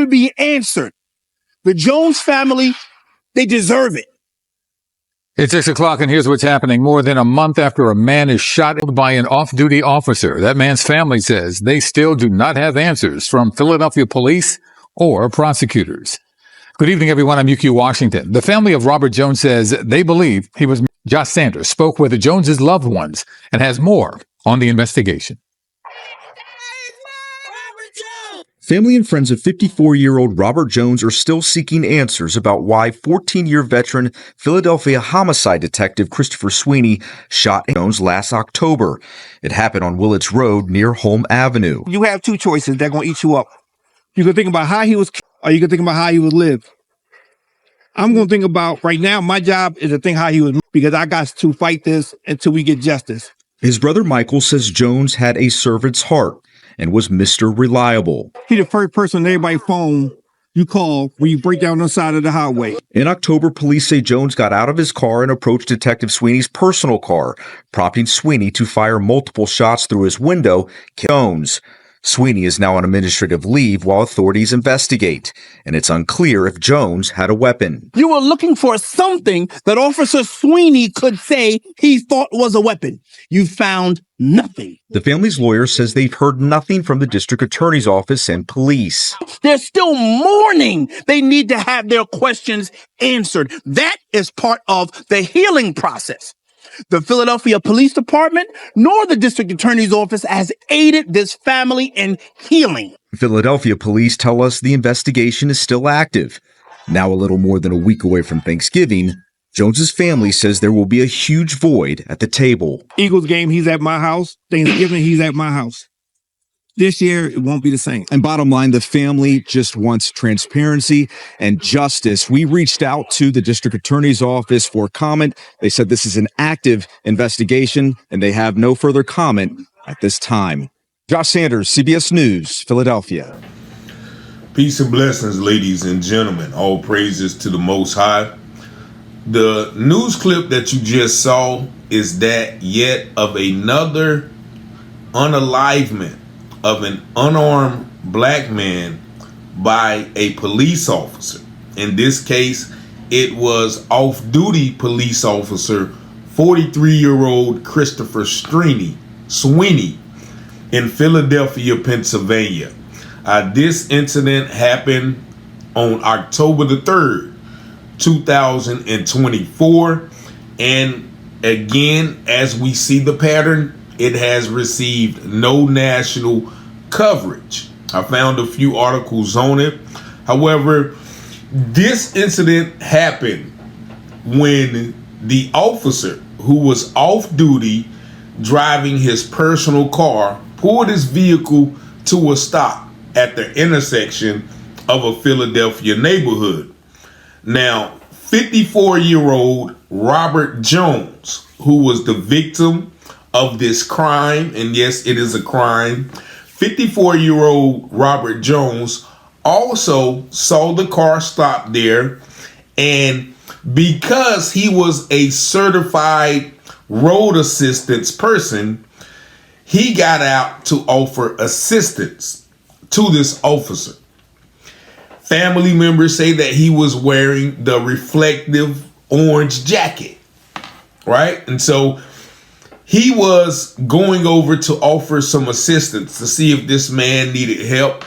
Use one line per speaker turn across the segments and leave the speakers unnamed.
should be answered. The Jones family, they deserve it.
It's 6 o'clock, and here's what's happening. More than a month after a man is shot by an off-duty officer, that man's family says they still do not have answers from Philadelphia police or prosecutors. Good evening, everyone. I'm UQ Washington. The family of Robert Jones says they believe he was. Josh Sanders spoke with the Joneses' loved ones and has more on the investigation.
Family and friends of 54-year-old Robert Jones are still seeking answers about why 14-year veteran Philadelphia homicide detective Christopher Sweeney shot Jones last October. It happened on Willits Road near Holm Avenue.
You have two choices that are going to eat you up. You can think about how he was killed, or you can think about how he would live. I'm going to think about, right now, my job is to think how he was, because I got to fight this until we get justice.
His brother Michael says Jones had a servant's heart and was Mr. Reliable.
He's the first person on everybody's phone you call when you break down the side of the highway.
In October, police say Jones got out of his car and approached Detective Sweeney's personal car, prompting Sweeney to fire multiple shots through his window. Jones. Sweeney is now on administrative leave while authorities investigate, and it's unclear if Jones had a weapon.
You were looking for something that Officer Sweeney could say he thought was a weapon. You found nothing.
The family's lawyer says they've heard nothing from the district attorney's office and police.
They're still mourning. They need to have their questions answered. That is part of the healing process. The Philadelphia Police Department nor the district attorney's office has aided this family in healing.
Philadelphia police tell us the investigation is still active. Now a little more than a week away from Thanksgiving, Jones's family says there will be a huge void at the table.
Eagles game, he's at my house. Thanksgiving, he's at my house. This year, it won't be the same.
And bottom line, the family just wants transparency and justice. We reached out to the district attorney's office for comment. They said this is an active investigation and they have no further comment at this time. Josh Sanders, CBS News, Philadelphia.
Peace and blessings, ladies and gentlemen. All praises to the Most High. The news clip that you just saw is that yet of another unalivement of an unarmed black man by a police officer. In this case, it was off-duty police officer 43-year-old Christopher Sweeney in Philadelphia, Pennsylvania. This incident happened on October the 3rd, 2024. And again, as we see the pattern, it has received no national coverage. I found a few articles on it. However, this incident happened when the officer who was off duty driving his personal car pulled his vehicle to a stop at the intersection of a Philadelphia neighborhood. Now, 54-year-old Robert Jones, who was the victim of this crime, and yes, it is a crime, 54-year-old Robert Jones also saw the car stop there, and because he was a certified road assistance person, he got out to offer assistance to this officer. Family members say that he was wearing the reflective orange jacket, right? And so he was going over to offer some assistance to see if this man needed help,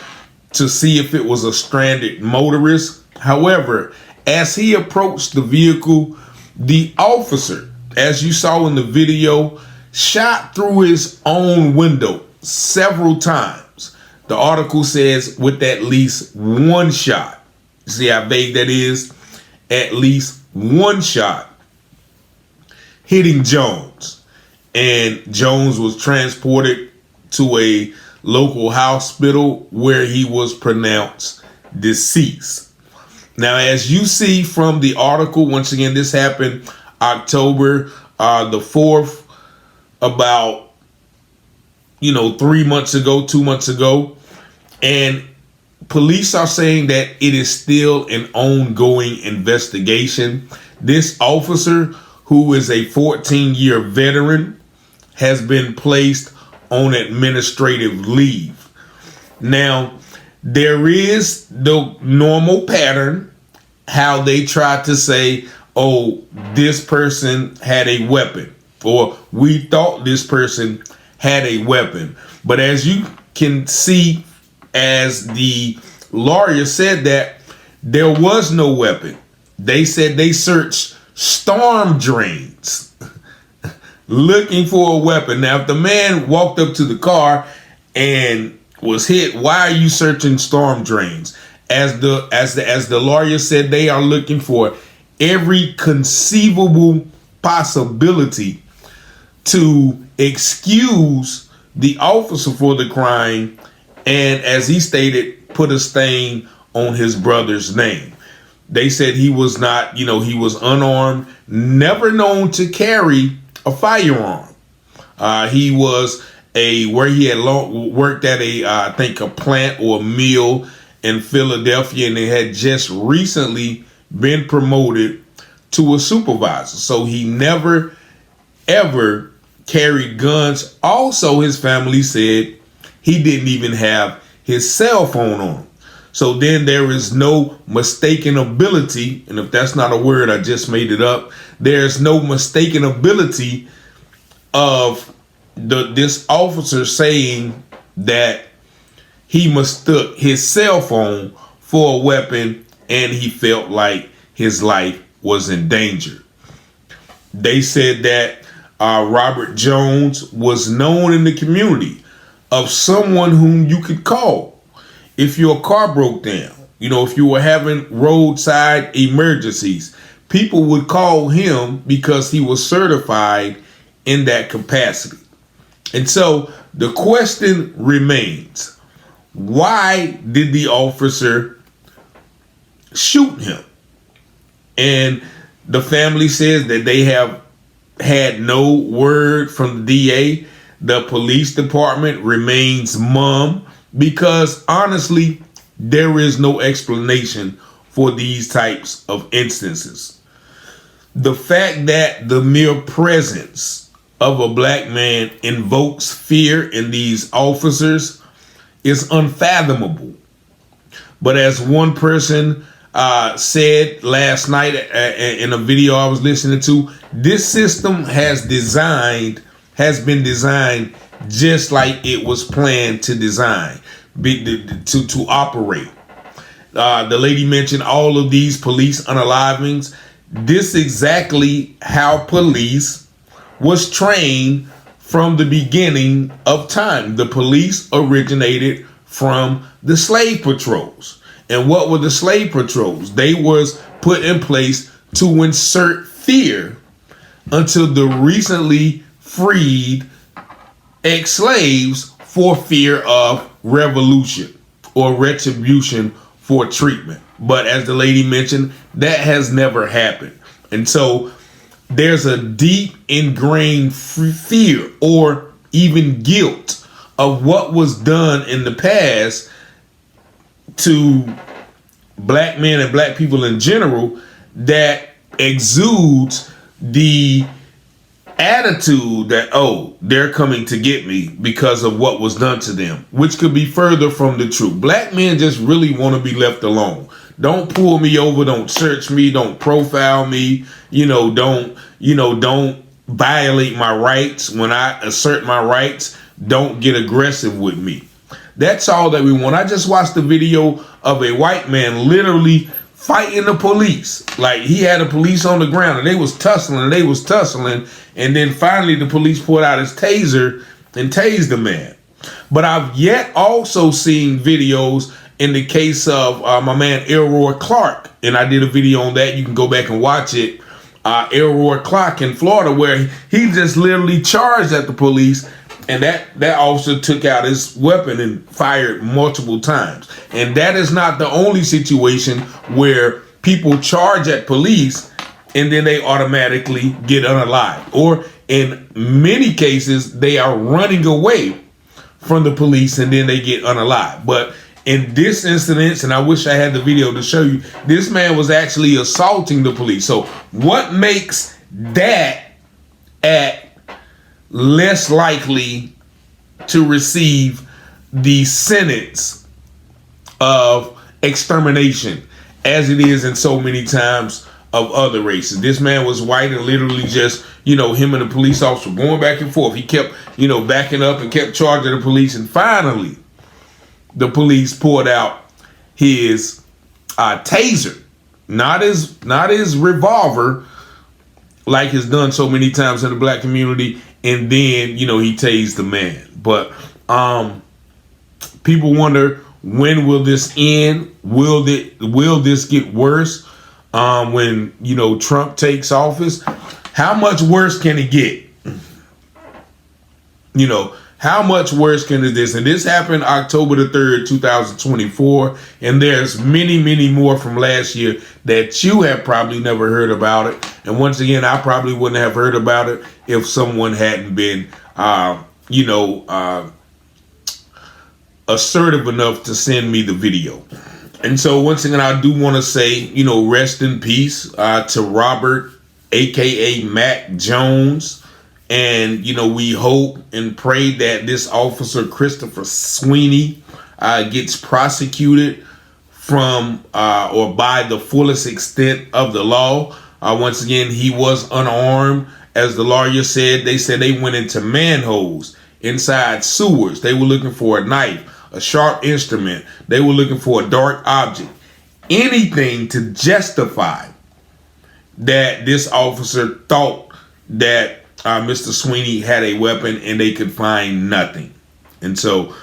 to see if it was a stranded motorist. However, as he approached the vehicle, the officer, as you saw in the video, shot through his own window several times. The article says with at least one shot. See how vague that is? At least one shot hitting Jones. And Jones was transported to a local hospital where he was pronounced deceased. Now, as you see from the article, once again, this happened October the 4th, about, 3 months ago, 2 months ago. And police are saying that it is still an ongoing investigation. This officer, who is a 14-year veteran, has been placed on administrative leave. Now, There is the normal pattern, how they try to say, oh, this person had a weapon, or we thought this person had a weapon. But as you can see, as the lawyer said, that there was no weapon. They said they searched storm drains looking for a weapon. Now, if the man walked up to the car and was hit, why are you searching storm drains? As the lawyer said, they are looking for every conceivable possibility to excuse the officer for the crime, and as he stated, put a stain on his brother's name. They said he was not, he was unarmed, never known to carry a firearm. He was where he had worked at I think a plant or a mill in Philadelphia, and they had just recently been promoted to a supervisor. So he never, ever carried guns. Also, his family said he didn't even have his cell phone on him. So then there is no mistaken ability, and if that's not a word, I just made it up. There's no mistaken ability of this officer saying that he mistook his cell phone for a weapon and he felt like his life was in danger. They said that Robert Jones was known in the community of someone whom you could call if your car broke down. If you were having roadside emergencies, people would call him because he was certified in that capacity. And so the question remains, why did the officer shoot him? And the family says that they have had no word from the DA. The police department remains mum, because honestly, there is no explanation for these types of instances. The fact that the mere presence of a black man invokes fear in these officers is unfathomable. But as one person said last night in a video I was listening to, this system has been designed just like it was planned to design, to operate. The lady mentioned all of these police unalivings. This is exactly how police was trained from the beginning of time. The police originated from the slave patrols. And what were the slave patrols? They was put in place to insert fear until the recently freed ex-slaves for fear of revolution or retribution for treatment. But as the lady mentioned, that has never happened. And so there's a deep ingrained fear or even guilt of what was done in the past to black men and black people in general that exudes the attitude that, oh, they're coming to get me because of what was done to them, which could be further from the truth. Black men just really want to be left alone. Don't pull me over. Don't search me. Don't profile me. Don't violate my rights. When I assert my rights, don't get aggressive with me. That's all that we want. I just watched a video of a white man literally fighting the police. Like, he had the police on the ground and they was tussling. And then finally the police pulled out his taser and tased the man. But I've yet also seen videos in the case of my man Elroy Clark. And I did a video on that. You can go back and watch it. Elroy Clark in Florida, where he just literally charged at the police. And that officer took out his weapon and fired multiple times. And that is not the only situation where people charge at police and then they automatically get unalived. Or in many cases, they are running away from the police and then they get unalived. But in this incident, and I wish I had the video to show you, this man was actually assaulting the police. So what makes that act less likely to receive the sentence of extermination, as it is in so many times of other races. This man was white and literally just, him and the police officer going back and forth. He kept, backing up and kept charging the police. And finally, the police pulled out his taser, not his revolver, like is done so many times in the black community. And then, he tased the man. But people wonder, when will this end? Will this get worse when, Trump takes office? How much worse can it get? How much worse can this? And this happened October the 3rd, 2024. And there's many, many more from last year that you have probably never heard about it. And once again, I probably wouldn't have heard about it if someone hadn't been, assertive enough to send me the video. And so once again, I do want to say, rest in peace to Robert, aka Mac Jones. And, we hope and pray that this officer, Christopher Sweeney, gets prosecuted from or by the fullest extent of the law. Once again, he was unarmed. As the lawyer said, they went into manholes, inside sewers. They were looking for a knife, a sharp instrument. They were looking for a dark object. Anything to justify that this officer thought that Mr. Sweeney had a weapon, and they could find nothing. And so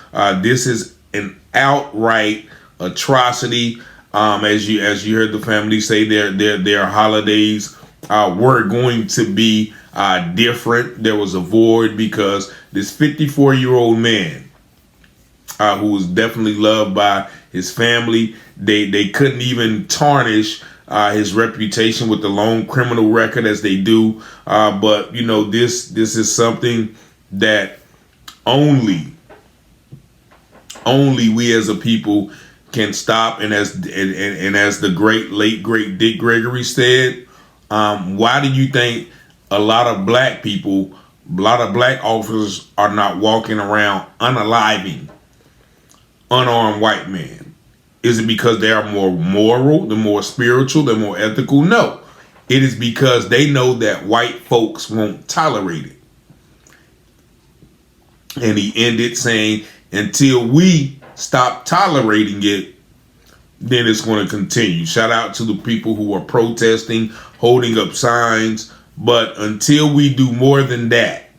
this is an outright atrocity. As you heard the family say, their holidays were going to be different. There was a void because this 54-year-old man, who was definitely loved by his family, they couldn't even tarnish his reputation with the long criminal record as they do. But this is something that only we as a people can stop. And as the late great Dick Gregory said, why do you think a lot of black people, a lot of black officers are not walking around unaliving unarmed white men? Is it because they are more moral, they're more spiritual, they're more ethical? No. It is because they know that white folks won't tolerate it. And he ended saying, until we stop tolerating it, then it's going to continue. Shout out to the people who are protesting, holding up signs. But until we do more than that,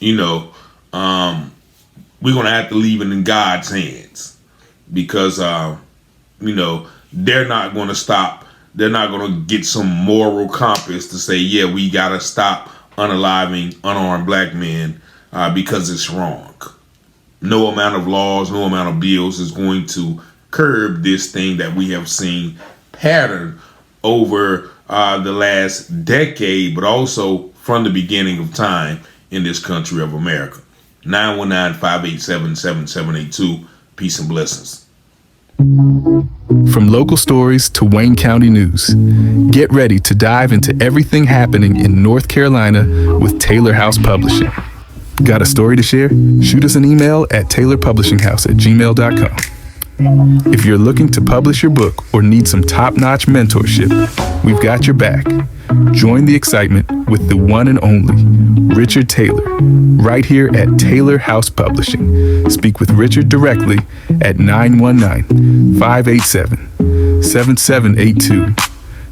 we're going to have to leave it in God's hands. Because, they're not going to stop. They're not going to get some moral compass to say, yeah, we got to stop unaliving unarmed black men because it's wrong. No amount of laws, no amount of bills is going to curb this thing that we have seen pattern over the last decade, but also from the beginning of time in this country of America. 919-587-7782. Peace and blessings.
From local stories to Wayne County news, get ready to dive into everything happening in North Carolina with Taylor House Publishing. Got a story to share? Shoot us an email at taylorpublishinghouse@gmail.com. If you're looking to publish your book or need some top-notch mentorship, we've got your back. Join the excitement with the one and only Richard Taylor, right here at Taylor House Publishing. Speak with Richard directly at 919-587-7782.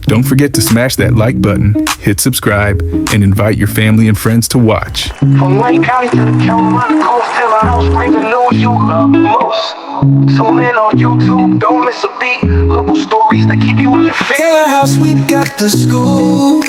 Don't forget to smash that like button, hit subscribe, and invite your family and friends to watch.
From Wayne County to the Carolina coast, Taylor House brings the news you love most. Tune in on YouTube, don't miss a beat. Local stories that keep you in your feet.
Taylor House, we got the scoop.